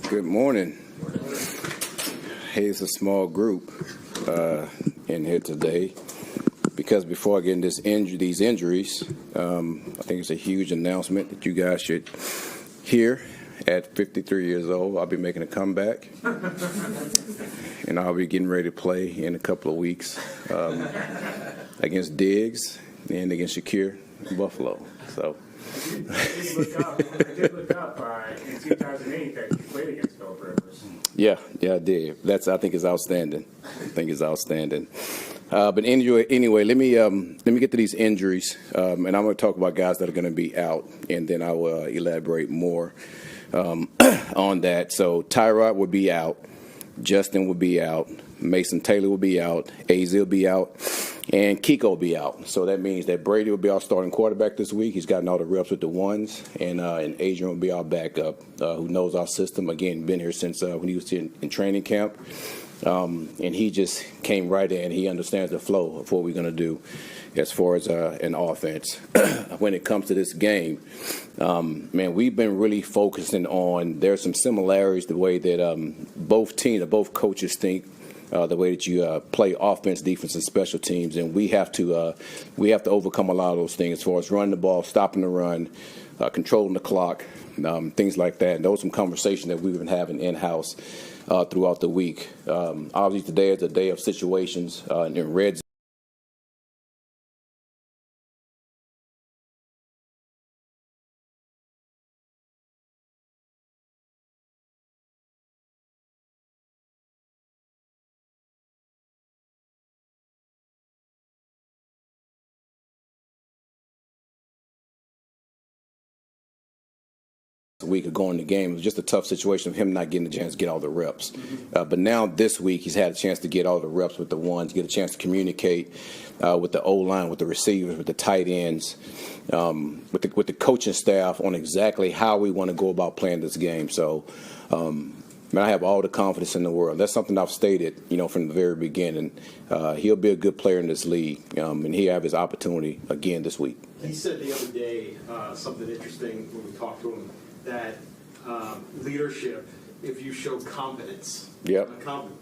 Good morning. Hey, it's a small group in here today because before I get into these injuries, I think it's a huge announcement that you guys should hear. At 53 years old, I'll be making a comeback, and I'll be getting ready to play in a couple of weeks against Diggs and against Shakir in Buffalo. So. I did look up in 2008 that you played against Philip Rivers. Yeah, I did. I think it's outstanding. But anyway, let me get to these injuries, and I'm going to talk about guys that are going to be out, and then I will elaborate more on that. So Tyrod will be out, Justin will be out, Mason Taylor will be out, AZ will be out, and Kiko will be out. So that means that Brady will be our starting quarterback this week. He's gotten all the reps with the ones, and Adrian will be our backup, who knows our system. Again, been here since when he was in training camp, and he just came right in. He understands the flow of what we're going to do as far as an offense. When it comes to this game, man, we've been really focusing on, there's some similarities the way that both coaches think, the way that you play offense, defense, and special teams, and we have to overcome a lot of those things as far as running the ball, stopping the run, controlling the clock, things like that. And those are some conversations that we've been having in-house throughout the week. Obviously, today is a day of situations in red week of going to the game. It was just a tough situation of him not getting a chance to get all the reps. But now this week he's had a chance to get all the reps with the ones, get a chance to communicate with the O-line, with the receivers, with the tight ends, with the coaching staff on exactly how we want to go about playing this game. So, I have all the confidence in the world. That's something I've stated, from the very beginning. He'll be a good player in this league, and he'll have his opportunity again this week. He said the other day something interesting when we talked to him, that leadership, if you show competence,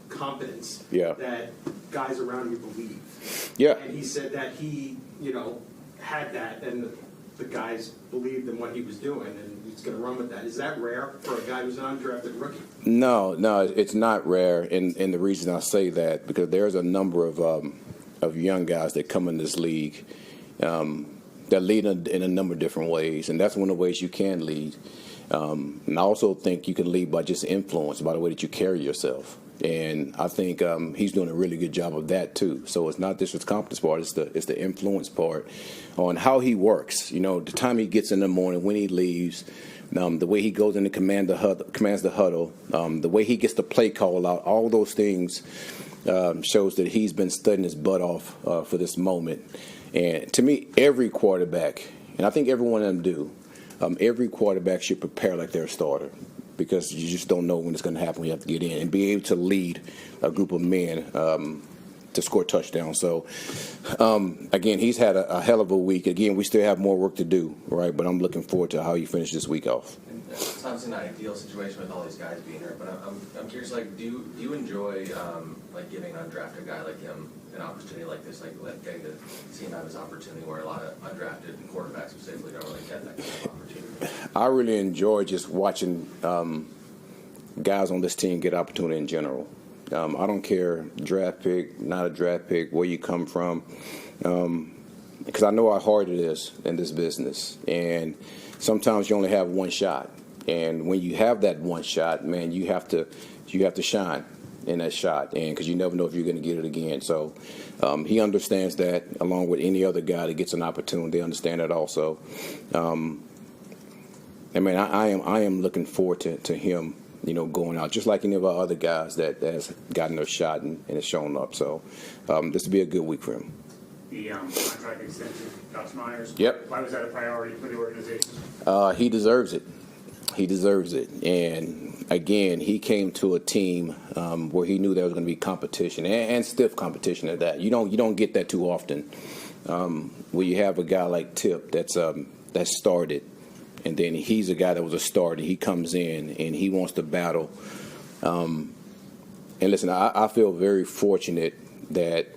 competence, that guys around you believe. Yeah. And he said that he, had that, and the guys believed in what he was doing, and he's going to run with that. Is that rare for a guy who's an undrafted rookie? No, it's not rare, and the reason I say that, because there's a number of young guys that come in this league that lead in a number of different ways, and that's one of the ways you can lead. And I also think you can lead by just influence, by the way that you carry yourself. And I think he's doing a really good job of that too. So it's not just his competence part; it's the influence part on how he works. The time he gets in the morning, when he leaves, the way he goes in to commands the huddle, the way he gets the play call out. All those things shows that he's been studying his butt off for this moment. And to me, every quarterback, and I think every one of them do. Every quarterback should prepare like they're a starter, because you just don't know when it's going to happen when you have to get in and be able to lead a group of men to score touchdowns. So, again, he's had a hell of a week. Again, we still have more work to do, right? But I'm looking forward to how he finishes this week off. It's obviously not an ideal situation with all these guys being here, but I'm curious, do you enjoy giving an undrafted guy like him an opportunity like this, like getting to see him have his opportunity where a lot of undrafted quarterbacks specifically don't really get that kind of opportunity? I really enjoy just watching guys on this team get opportunity in general. I don't care, draft pick, not a draft pick, where you come from, because I know how hard it is in this business, and sometimes you only have one shot. And when you have that one shot, man, you have to shine in that shot, and because you never know if you're going to get it again. So he understands that, along with any other guy that gets an opportunity. They understand that also. I am looking forward to him, going out, just like any of our other guys that has gotten their shot and has shown up. So this will be a good week for him. The contract extension, Josh Myers. Yep. Why was that a priority for the organization? He deserves it. He deserves it. And again, he came to a team where he knew there was going to be competition, and stiff competition at that. You don't get that too often, where you have a guy like Tip that's started and then he's a guy that was a starter. He comes in and he wants to battle. And listen, I feel very fortunate that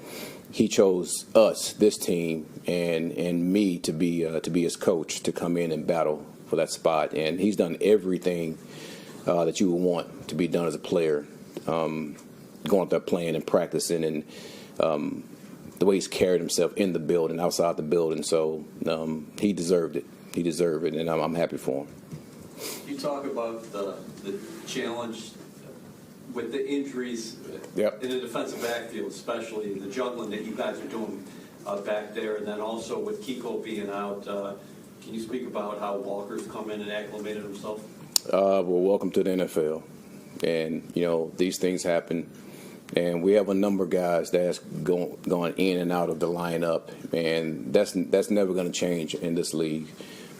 he chose us, this team, and me to be his coach, to come in and battle for that spot. And he's done everything that you would want to be done as a player, going out there playing and practicing, and the way he's carried himself in the building, outside the building. So he deserved it. He deserved it, and I'm happy for him. You talk about the challenge with the injuries in the defensive backfield, especially the juggling that you guys are doing back there, and then also with Kiko being out. Can you speak about how Walker's come in and acclimated himself? Well, welcome to the NFL. And, these things happen. And we have a number of guys that's gone in and out of the lineup, and that's never going to change in this league.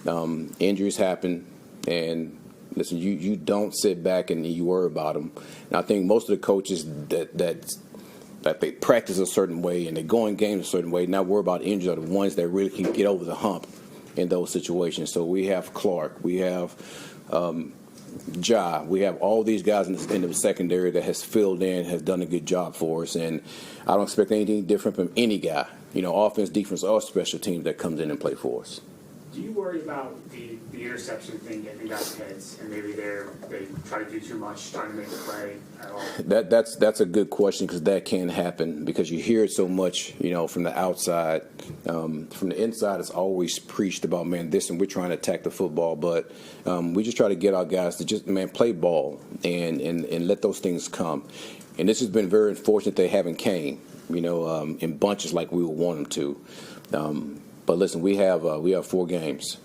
Injuries happen, and listen, you don't sit back and you worry about them. And I think most of the coaches that they practice a certain way and they go in games a certain way, not worry about injuries, are the ones that really can get over the hump in those situations. So we have Clark, we have Ja, we have all these guys in the secondary that has filled in, has done a good job for us, and I don't expect anything different from any guy, offense, defense, or special teams that comes in and play for us. Do you worry about the interception thing getting in guys' heads, and maybe they try to do too much, trying to make a play at all? That's a good question, because that can happen, because you hear it so much, from the outside. From the inside, it's always preached about, man, this, and we're trying to attack the football, but we just try to get our guys to just, play ball and let those things come. And this has been very unfortunate they haven't came, in bunches like we would want them to. But listen, we have 4 games,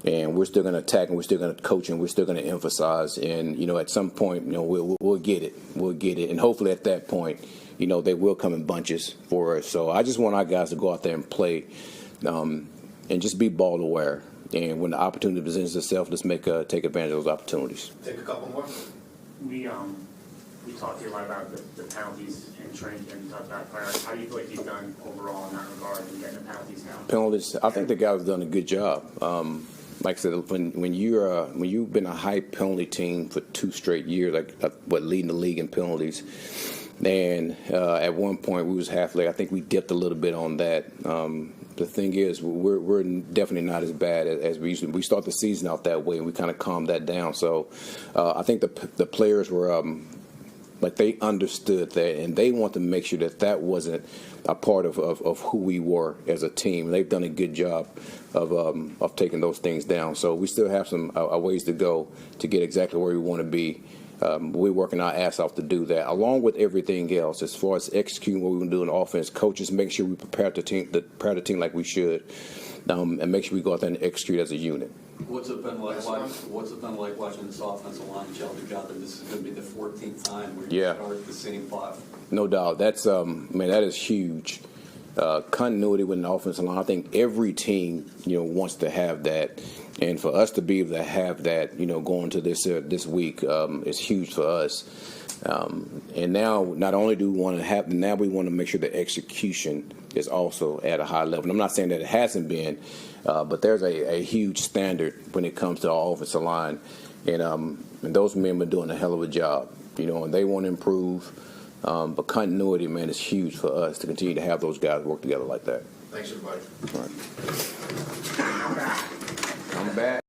and we're still going to attack, and we're still going to coach, and we're still going to emphasize. And at some point, we'll get it. We'll get it, and hopefully at that point, they will come in bunches for us. So I just want our guys to go out there and play, and just be ball aware. And when the opportunity presents itself, let's take advantage of those opportunities. Take a couple more. We talked here a lot about the penalties in training camp. You talked about priorities. How do you feel like you've done overall in that regard and getting the penalties down? Penalties, I think the guys have done a good job. Like I said, when you've been a high penalty team for 2 straight years, leading the league in penalties, and at one point we was halfway. I think we dipped a little bit on that. The thing is, we're definitely not as bad as we usually. We start the season out that way, and we kind of calmed that down. So I think the players were. They understood that, and they want to make sure that wasn't a part of who we were as a team. They've done a good job of taking those things down. So we still have some ways to go to get exactly where we want to be. We're working our ass off to do that, along with everything else. As far as executing what we want to do in offense, coaches make sure we prepare the team like we should, and make sure we go out there and execute as a unit. What's it been like watching this offensive line gel together? This is going to be the 14th time where you start the same 5. No doubt. That's that is huge. Continuity with an offensive line. I think every team wants to have that, and for us to be able to have that going to this week is huge for us. And now, not only do we want to have, now we want to make sure the execution is also at a high level. And I'm not saying that it hasn't been, but there's a huge standard when it comes to our offensive line, and those men are doing a hell of a job, and they want to improve. But continuity, man, is huge for us to continue to have those guys work together like that. Thanks, everybody. All right. I'm back.